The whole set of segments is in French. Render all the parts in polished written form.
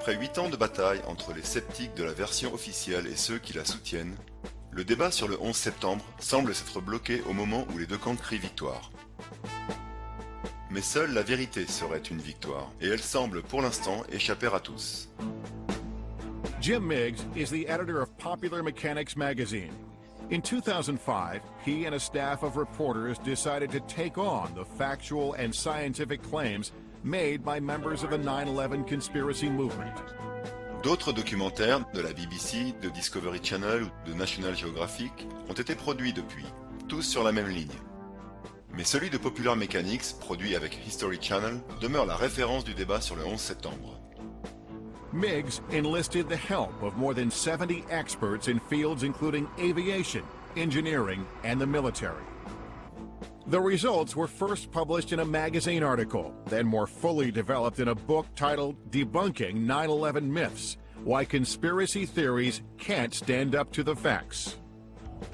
Après 8 ans de bataille entre les sceptiques de la version officielle et ceux qui la soutiennent, le débat sur le 11 septembre semble s'être bloqué au moment où les deux camps crient victoire. Mais seule la vérité serait une victoire, et elle semble pour l'instant échapper à tous. Jim Miggs is the editor of Popular Mechanics magazine. In 2005, he and a staff of reporters decided to take on the factual and scientific claims made by members of the 9/11 conspiracy movement. D'autres documentaires de la BBC, de Discovery Channel ou de National Geographic ont été produits depuis, tous sur la même ligne. Mais celui de Popular Mechanics, produit avec History Channel, demeure la référence du débat sur le 11 septembre. Miggs enlisted the help of more than 70 experts in fields including aviation, engineering, and the military. The results were first published in a magazine article, then more fully developed in a book titled Debunking 9/11 Myths: Why Conspiracy Theories Can't Stand Up to the Facts.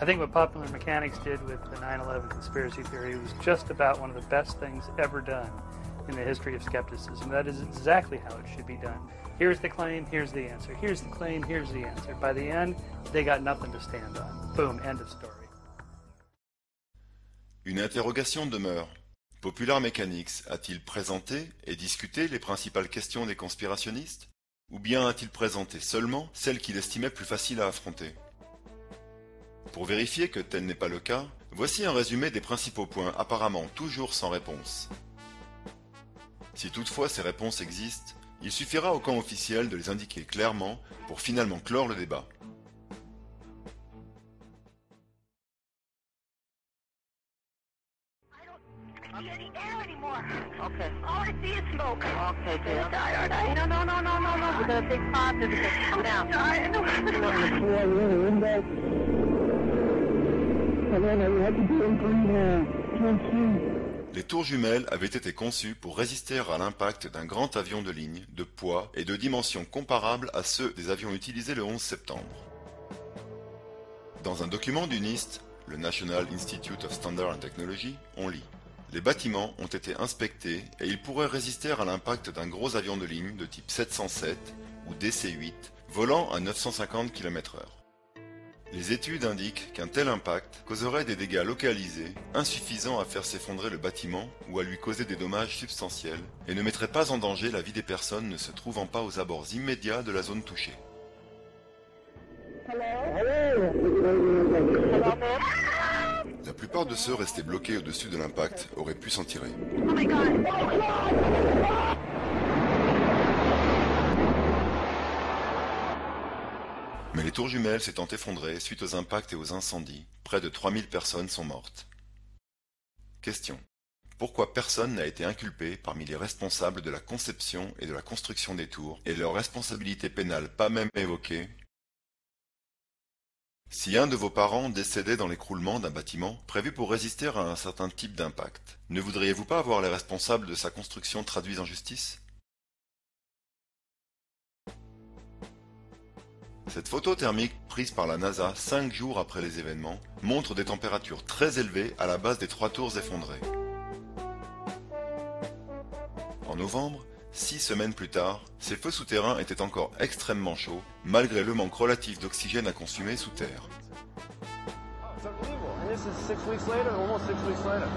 I think what Popular Mechanics did with the 9/11 conspiracy theory was just about one of the best things ever done in the history of skepticism. That is exactly how it should be done. Here's the claim, here's the answer. Here's the claim, here's the answer. By the end, they got nothing to stand on. Boom, end of story. Une interrogation demeure. Popular Mechanics a-t-il présenté et discuté les principales questions des conspirationnistes? Ou bien a-t-il présenté seulement celles qu'il estimait plus faciles à affronter? Pour vérifier que tel n'est pas le cas, voici un résumé des principaux points apparemment toujours sans réponse. Si toutefois ces réponses existent, il suffira au camp officiel de les indiquer clairement pour finalement clore le débat. Okay. All I see is smoke. Okay, dear. I'm gonna die, aren't I? No. We're gonna think positive. Calm down. Les tours jumelles avaient été conçues pour résister à l'impact d'un grand avion de ligne, de poids et de dimensions comparables à ceux des avions utilisés le 11 septembre. Dans un document du NIST, le National Institute of Standards and Technology, on lit: les bâtiments ont été inspectés et ils pourraient résister à l'impact d'un gros avion de ligne de type 707 ou DC-8 volant à 950 km/h. Les études indiquent qu'un tel impact causerait des dégâts localisés, insuffisants à faire s'effondrer le bâtiment ou à lui causer des dommages substantiels, et ne mettrait pas en danger la vie des personnes ne se trouvant pas aux abords immédiats de la zone touchée. La plupart de ceux restés bloqués au-dessus de l'impact auraient pu s'en tirer. Mais les tours jumelles s'étant effondrées suite aux impacts et aux incendies, près de 3000 personnes sont mortes. Question. Pourquoi personne n'a été inculpé parmi les responsables de la conception et de la construction des tours, et leur responsabilité pénale pas même évoquée? Si un de vos parents décédait dans l'écroulement d'un bâtiment prévu pour résister à un certain type d'impact, ne voudriez-vous pas avoir les responsables de sa construction traduits en justice? Cette photo thermique prise par la NASA 5 jours après les événements montre des températures très élevées à la base des 3 tours effondrées. En novembre, 6 semaines plus tard, ces feux souterrains étaient encore extrêmement chauds, malgré le manque relatif d'oxygène à consumer sous terre. It's unbelievable. And this is 6 weeks later, almost 6 weeks later.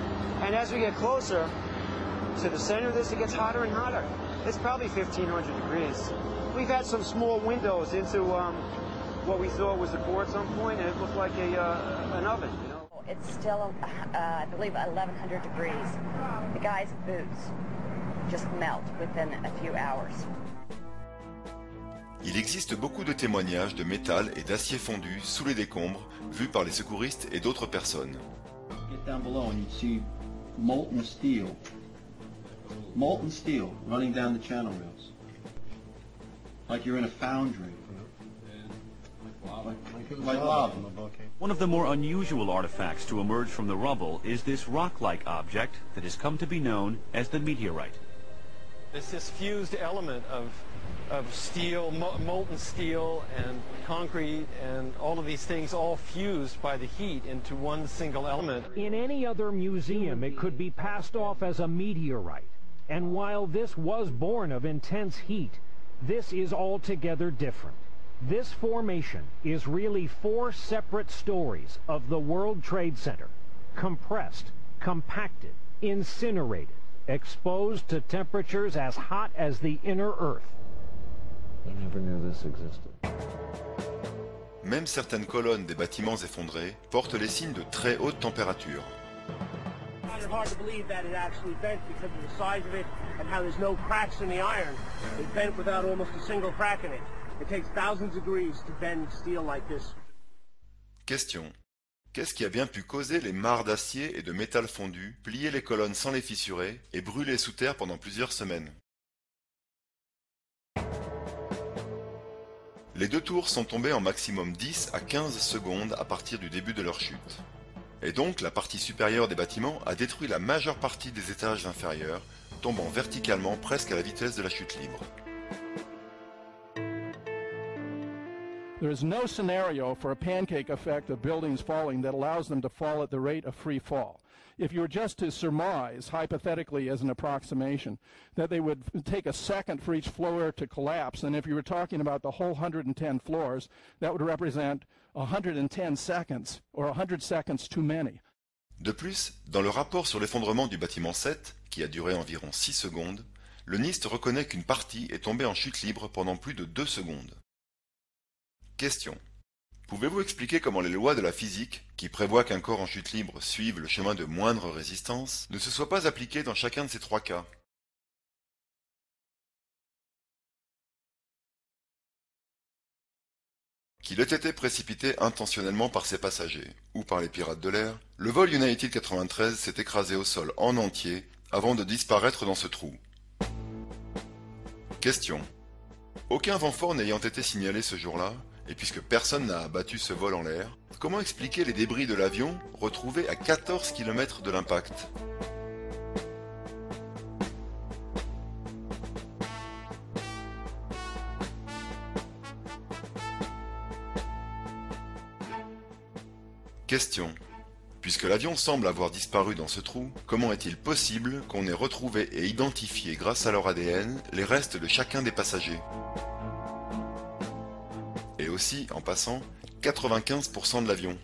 And as we get closer to the center of this, it gets hotter and hotter. It's probably 1,500 degrees. We've had some small windows into what we thought was a core at some point, and it looked like an oven, you know? It's still, I believe, 1,100 degrees. The guy's boots just melt within a few hours. Il existe beaucoup de témoignages de métal et d'acier fondu sous les décombres vus par les secouristes et d'autres personnes. Get down below and you see molten steel running down the channel rails. Like you're in a foundry. Like lava. One of the more unusual artifacts to emerge from the rubble is this rock-like object that has come to be known as the meteorite. It's this fused element of steel, molten steel and concrete and all of these things all fused by the heat into one single element. In any other museum, it could be passed off as a meteorite. And while this was born of intense heat, This is altogether different. This formation is really 4 separate stories of the World Trade Center, compressed, compacted, incinerated, exposed to temperatures as hot as the inner Earth. I never knew this existed. Même certaines colonnes des bâtiments effondrés portent les signes de très haute température. It's hard to believe that it actually bent because of the size of it and how there's no cracks in the iron. It bent without almost a single crack in it. It takes thousands of degrees to bend steel like this. Question. Qu'est-ce qui a bien pu causer les mares d'acier et de métal fondu, plier les colonnes sans les fissurer et brûler sous terre pendant plusieurs semaines? Les 2 tours sont tombées en maximum 10 à 15 secondes à partir du début de leur chute. Et donc la partie supérieure des bâtiments a détruit la majeure partie des étages inférieurs, tombant verticalement presque à la vitesse de la chute libre. There is no scenario for a pancake effect of buildings falling that allows them to fall at the rate of free fall. If you were just to surmise, hypothetically as an approximation, that they would take a second for each floor to collapse, and if you were talking about the whole 110 floors, that would represent 110 seconds, or 100 seconds too many. De plus, dans le rapport sur l'effondrement du bâtiment 7, qui a duré environ 6 secondes, le NIST reconnaît qu'une partie est tombée en chute libre pendant plus de 2 secondes. Question. Pouvez-vous expliquer comment les lois de la physique, qui prévoient qu'un corps en chute libre suive le chemin de moindre résistance, ne se soient pas appliquées dans chacun de ces 3 cas? Qu'il ait été précipité intentionnellement par ses passagers, ou par les pirates de l'air, le vol United 93 s'est écrasé au sol en entier avant de disparaître dans ce trou. Question. Aucun vent fort n'ayant été signalé ce jour-là, et puisque personne n'a abattu ce vol en l'air, comment expliquer les débris de l'avion retrouvés à 14 km de l'impact? Question. Puisque l'avion semble avoir disparu dans ce trou, comment est-il possible qu'on ait retrouvé et identifié grâce à leur ADN les restes de chacun des passagers? Et aussi, en passant, 95% de l'avion.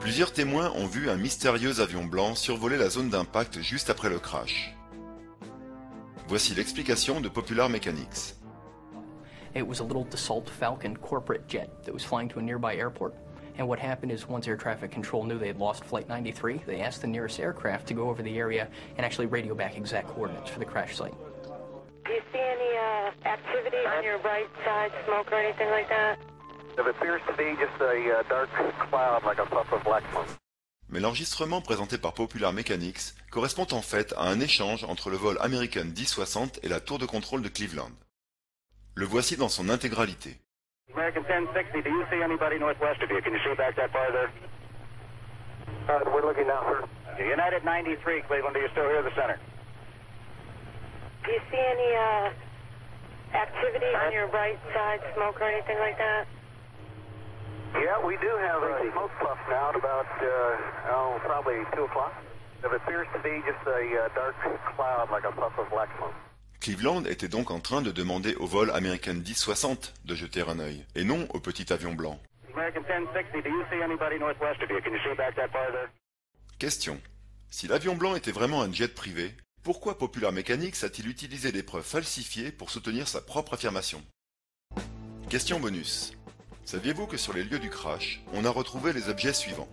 Plusieurs témoins ont vu un mystérieux avion blanc survoler la zone d'impact juste après le crash. Voici l'explication de Popular Mechanics. It was a little Dassault Falcon corporate jet that was flying to a nearby airport. And what happened is once air traffic control knew they had lost Flight 93, they asked the nearest aircraft to go over the area and actually radio back exact coordinates for the crash site. Do you see any activity on your right side, smoke or anything like that? It appears to be just a dark cloud like a puff of black smoke. Mais l'enregistrement présenté par Popular Mechanics correspond en fait à un échange entre le vol American 1060 et la tour de contrôle de Cleveland. Le voici dans son intégralité. American 1060, do you see anybody northwest of you? Can you see back that far there? We're looking now, sir. United 93, Cleveland, do you still hear the center? Do you see any activity on your right side, smoke or anything like that? Yeah, we do have a smoke puff now at about, probably 2 o'clock. It appears to be just a dark cloud like a puff of black smoke. Cleveland était donc en train de demander au vol American 1060 de jeter un œil, et non au petit avion blanc. American 1060, do you see anybody northwest of you? Can you see back that far there? Question. Si l'avion blanc était vraiment un jet privé, pourquoi Popular Mechanics a-t-il utilisé des preuves falsifiées pour soutenir sa propre affirmation? Question bonus. Saviez-vous que sur les lieux du crash, on a retrouvé les objets suivants?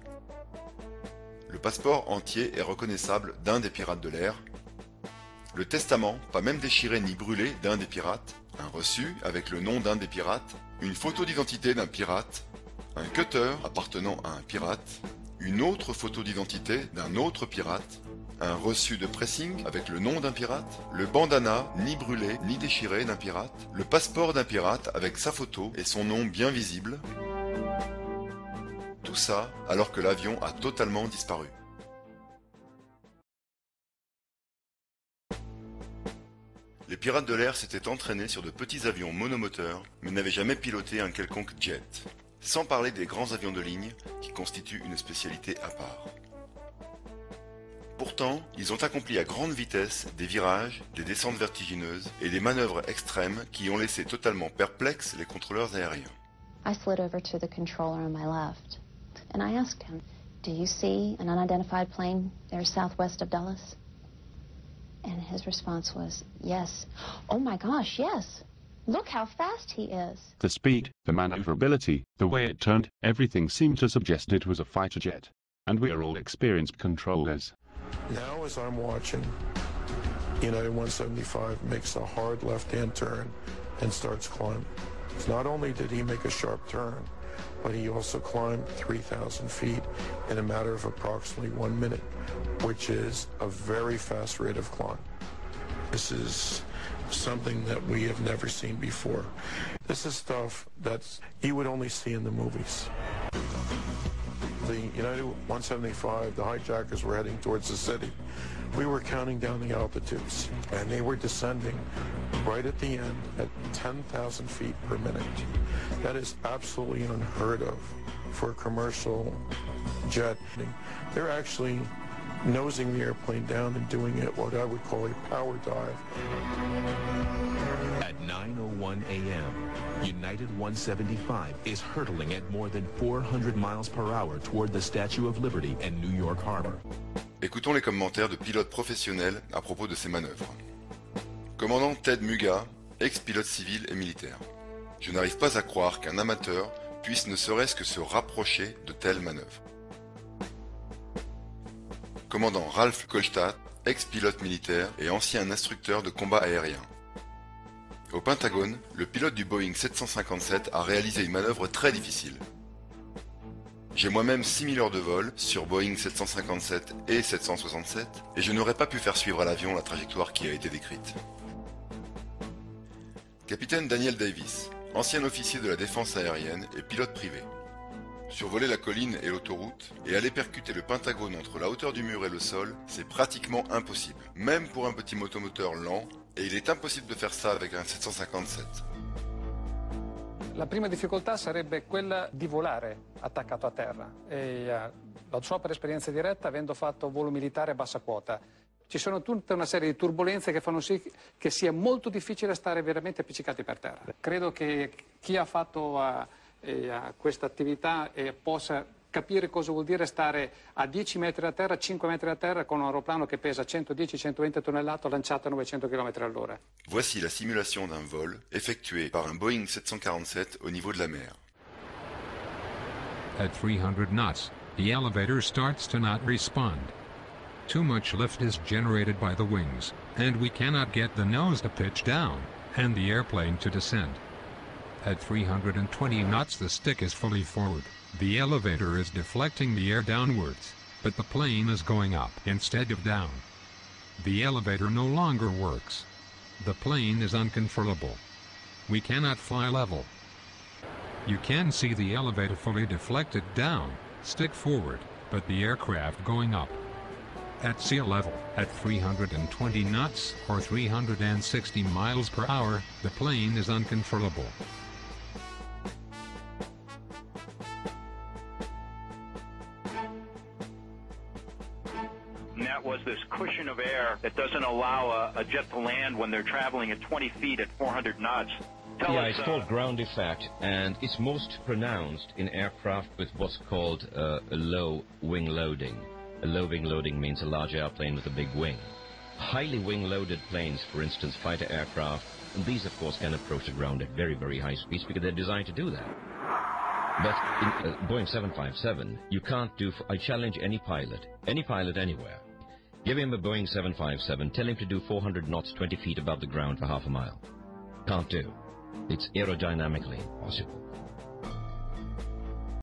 Le passeport entier est reconnaissable d'un des pirates de l'air, le testament, pas même déchiré ni brûlé, d'un des pirates, un reçu avec le nom d'un des pirates, une photo d'identité d'un pirate, un cutter appartenant à un pirate, une autre photo d'identité d'un autre pirate, un reçu de pressing avec le nom d'un pirate, le bandana ni brûlé ni déchiré d'un pirate, le passeport d'un pirate avec sa photo et son nom bien visible. Tout ça alors que l'avion a totalement disparu. Les pirates de l'air s'étaient entraînés sur de petits avions monomoteurs, mais n'avaient jamais piloté un quelconque jet, sans parler des grands avions de ligne qui constituent une spécialité à part. Pourtant, ils ont accompli à grande vitesse des virages, des descentes vertigineuses et des manœuvres extrêmes qui ont laissé totalement perplexes les contrôleurs aériens. I slid over to the controller on my left, and I asked him, "Do you see an unidentified plane there southwest of Dulles?" And his response was, "Yes." "Oh my gosh, yes. Look how fast he is." The speed, the maneuverability, the way it turned, everything seemed to suggest it was a fighter jet. And we are all experienced controllers. Now as I'm watching, United 175 makes a hard left-hand turn and starts climbing. Not only did he make a sharp turn, but he also climbed 3,000 feet in a matter of approximately 1 minute, which is a very fast rate of climb. This is something that we have never seen before. This is stuff that you would only see in the movies. The United 175, the hijackers were heading towards the city. We were counting down the altitudes, and they were descending right at the end at 10,000 feet per minute. That is absolutely unheard of for a commercial jet. They're actually nosing the airplane down and doing it what I would call a power dive. At 9:01 a.m., United 175 is hurtling at more than 400 miles per hour toward the Statue of Liberty and New York Harbor. Écoutons les commentaires de pilotes professionnels à propos de ces manœuvres. Commandant Ted Muga, ex-pilote civil et militaire. Je n'arrive pas à croire qu'un amateur puisse ne serait-ce que se rapprocher de telles manœuvres. Commandant Ralph Kolstad, ex-pilote militaire et ancien instructeur de combat aérien. Au Pentagone, le pilote du Boeing 757 a réalisé une manœuvre très difficile. J'ai moi-même 6000 heures de vol sur Boeing 757 et 767 et je n'aurais pas pu faire suivre à l'avion la trajectoire qui a été décrite. Capitaine Daniel Davis, ancien officier de la défense aérienne et pilote privé. Survoler la colline et l'autoroute et aller percuter le Pentagone entre la hauteur du mur et le sol, c'est pratiquement impossible, même pour un petit motomoteur lent, et il est impossible de faire ça avec un 757. La prima difficoltà sarebbe quella di volare attaccato a terra e lo so per esperienza diretta avendo fatto volo militare a bassa quota. Ci sono tutta una serie di turbolenze che fanno sì che sia molto difficile stare veramente appiccicati per terra. Credo che chi ha fatto questa attività possa capire cosa vuol dire stare a 10 metri da terra, 5 metri da terra con un aeroplano che pesa 110-120 tonnellate lanciato a 900 km all'ora. Voici la simulation d'un vol effectué par un Boeing 747 au niveau de la mer. At 300 knots, the elevator starts to not respond. Too much lift is generated by the wings, and we cannot get the nose to pitch down, and the airplane to descend. At 320 knots the stick is fully forward. The elevator is deflecting the air downwards, but the plane is going up instead of down. The elevator no longer works. The plane is uncontrollable. We cannot fly level. You can see the elevator fully deflected down, stick forward, but the aircraft going up. At sea level, at 320 knots or 360 miles per hour, the plane is uncontrollable. And that was this cushion of air that doesn't allow a jet to land when they're traveling at 20 feet at 400 knots. It's called ground effect, and it's most pronounced in aircraft with what's called a low wing loading. A low wing loading means a large airplane with a big wing. Highly wing-loaded planes, for instance, fighter aircraft, and these, of course, can approach the ground at very, very high speeds because they're designed to do that. But in Boeing 757, you can't do... I challenge any pilot anywhere. Give him a Boeing 757, tell him to do 400 knots 20 feet above the ground for half a mile. Can't do. It's aerodynamically impossible.